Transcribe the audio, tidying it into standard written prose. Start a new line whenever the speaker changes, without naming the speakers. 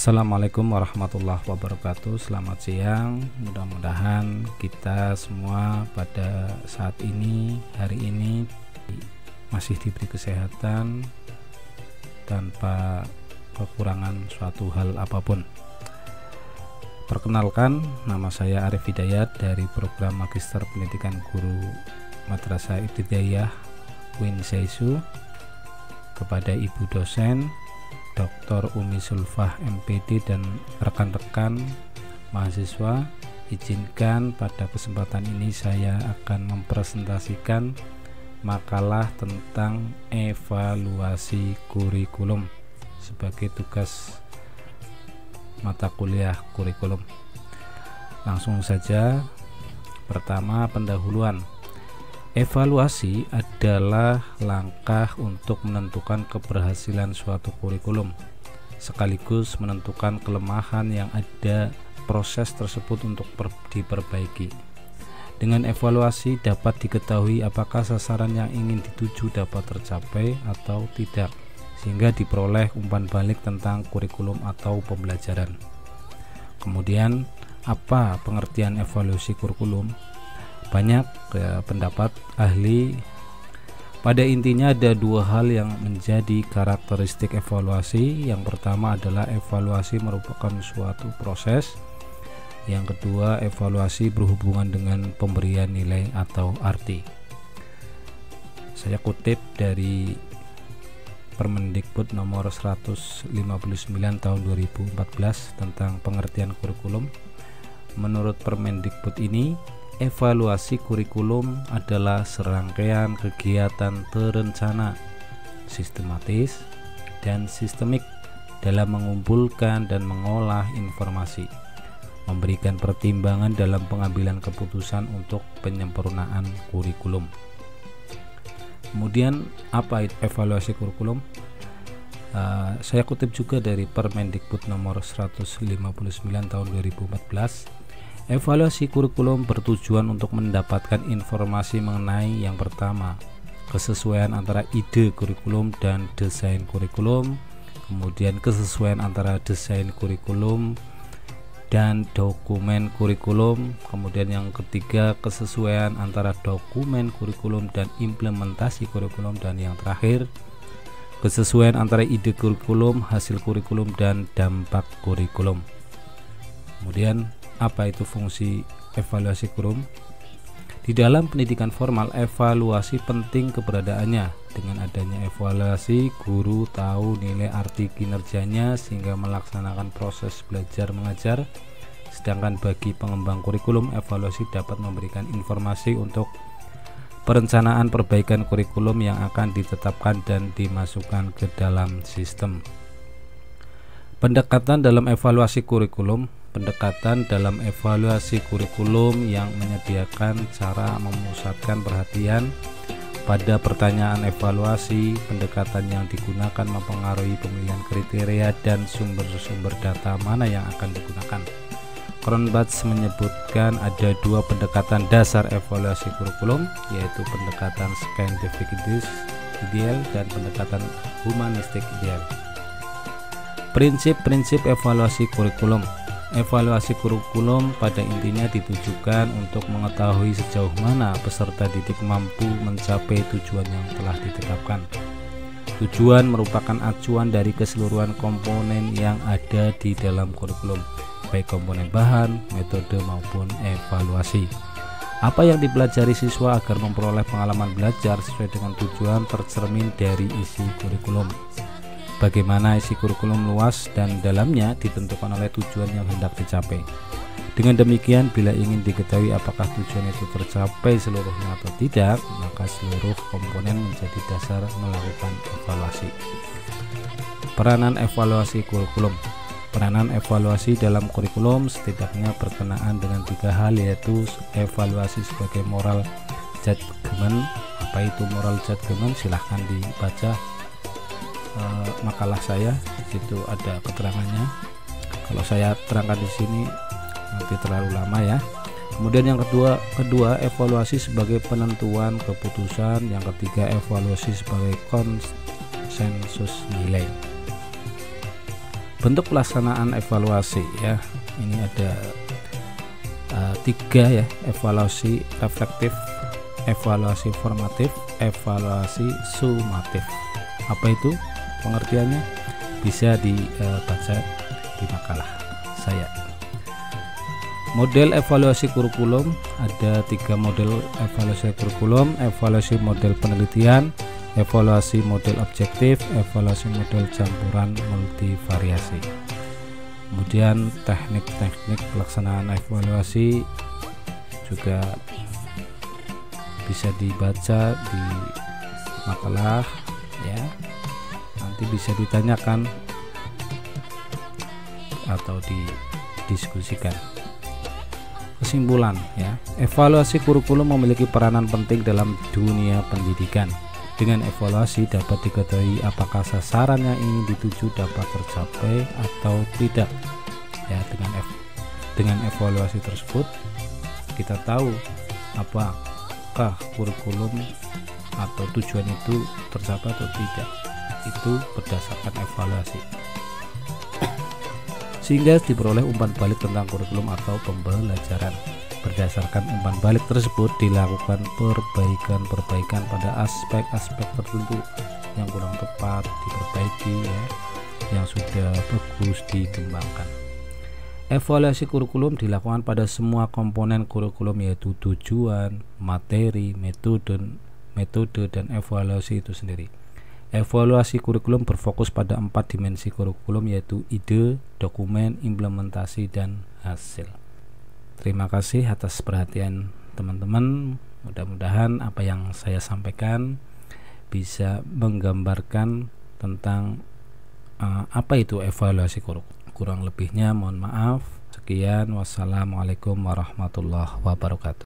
Assalamualaikum warahmatullahi wabarakatuh. Selamat siang. Mudah-mudahan kita semua pada saat ini, hari ini masih diberi kesehatan tanpa kekurangan suatu hal apapun. Perkenalkan, nama saya Arif Hidayat dari program Magister Pendidikan Guru Madrasah Ibtidaiyah UIN Seisu. Kepada Ibu dosen Dr. Umi Sulfah MPD dan rekan-rekan mahasiswa, izinkan pada kesempatan ini saya akan mempresentasikan makalah tentang evaluasi kurikulum sebagai tugas mata kuliah kurikulum. Langsung saja, pertama, pendahuluan. Evaluasi adalah langkah untuk menentukan keberhasilan suatu kurikulum, sekaligus menentukan kelemahan yang ada proses tersebut untuk diperbaiki. Dengan evaluasi dapat diketahui apakah sasaran yang ingin dituju dapat tercapai atau tidak, sehingga diperoleh umpan balik tentang kurikulum atau pembelajaran. Kemudian, apa pengertian evaluasi kurikulum? Banyak pendapat ahli. Pada intinya ada dua hal yang menjadi karakteristik evaluasi. Yang pertama adalah evaluasi merupakan suatu proses. Yang kedua, evaluasi berhubungan dengan pemberian nilai atau arti. Saya kutip dari Permendikbud nomor 159 tahun 2014 tentang pengertian kurikulum. Menurut Permendikbud ini, evaluasi kurikulum adalah serangkaian kegiatan terencana, sistematis, dan sistemik dalam mengumpulkan dan mengolah informasi, memberikan pertimbangan dalam pengambilan keputusan untuk penyempurnaan kurikulum. Kemudian, apa itu evaluasi kurikulum? Saya kutip juga dari Permendikbud nomor 159 tahun 2014. Evaluasi kurikulum bertujuan untuk mendapatkan informasi mengenai yang pertama, kesesuaian antara ide kurikulum dan desain kurikulum, kemudian kesesuaian antara desain kurikulum dan dokumen kurikulum, kemudian yang ketiga, kesesuaian antara dokumen kurikulum dan implementasi kurikulum, dan yang terakhir, kesesuaian antara ide kurikulum, hasil kurikulum, dan dampak kurikulum. Kemudian, apa itu fungsi evaluasi kurikulum? Di dalam pendidikan formal, evaluasi penting keberadaannya. Dengan adanya evaluasi, guru tahu nilai arti kinerjanya sehingga melaksanakan proses belajar mengajar. Sedangkan bagi pengembang kurikulum, evaluasi dapat memberikan informasi untuk perencanaan perbaikan kurikulum yang akan ditetapkan dan dimasukkan ke dalam sistem. Pendekatan dalam evaluasi kurikulum yang menyediakan cara memusatkan perhatian pada pertanyaan evaluasi. Pendekatan yang digunakan mempengaruhi pemilihan kriteria dan sumber-sumber data mana yang akan digunakan. Cronbach menyebutkan ada dua pendekatan dasar evaluasi kurikulum, yaitu pendekatan scientific ideal dan pendekatan humanistik ideal. Prinsip-prinsip evaluasi kurikulum. Evaluasi kurikulum pada intinya ditujukan untuk mengetahui sejauh mana peserta didik mampu mencapai tujuan yang telah ditetapkan. Tujuan merupakan acuan dari keseluruhan komponen yang ada di dalam kurikulum, baik komponen bahan, metode maupun evaluasi. Apa yang dipelajari siswa agar memperoleh pengalaman belajar sesuai dengan tujuan tercermin dari isi kurikulum. Bagaimana isi kurikulum luas dan dalamnya ditentukan oleh tujuan yang hendak dicapai. Dengan demikian, bila ingin diketahui apakah tujuan itu tercapai seluruhnya atau tidak, maka seluruh komponen menjadi dasar melakukan evaluasi. Peranan evaluasi kurikulum. Peranan evaluasi dalam kurikulum setidaknya berkenaan dengan tiga hal, yaitu evaluasi sebagai moral judgment. Apa itu moral judgment? Silahkan dibaca makalah saya, di situ ada keterangannya. Kalau saya terangkan di sini nanti terlalu lama ya. Kemudian yang kedua evaluasi sebagai penentuan keputusan. Yang ketiga, evaluasi sebagai konsensus nilai. Bentuk pelaksanaan evaluasi ya, ini ada 3 ya: evaluasi reflektif, evaluasi formatif, evaluasi sumatif. Apa itu pengertiannya? Bisa dibaca di makalah saya. Model evaluasi kurikulum, ada 3 model evaluasi kurikulum: evaluasi model penelitian, evaluasi model objektif, evaluasi model campuran multivariasi. Kemudian teknik-teknik pelaksanaan evaluasi juga bisa dibaca di makalah ya, nanti bisa ditanyakan atau didiskusikan. Kesimpulan ya, evaluasi kurikulum memiliki peranan penting dalam dunia pendidikan. Dengan evaluasi dapat diketahui apakah sasaran yang ingin dituju dapat tercapai atau tidak. Ya, dengan evaluasi tersebut kita tahu apakah kurikulum atau tujuan itu tercapai atau tidak. Itu berdasarkan evaluasi. Sehingga diperoleh umpan balik tentang kurikulum atau pembelajaran. Berdasarkan umpan balik tersebut dilakukan perbaikan-perbaikan pada aspek-aspek tertentu yang kurang tepat diperbaiki ya, yang sudah bagus dikembangkan. Evaluasi kurikulum dilakukan pada semua komponen kurikulum, yaitu tujuan, materi, metode dan evaluasi itu sendiri. Evaluasi kurikulum berfokus pada 4 dimensi kurikulum, yaitu ide, dokumen, implementasi, dan hasil. Terima kasih atas perhatian teman-teman. Mudah-mudahan apa yang saya sampaikan bisa menggambarkan tentang apa itu evaluasi kurikulum. Kurang lebihnya mohon maaf. Sekian, wassalamualaikum warahmatullahi wabarakatuh.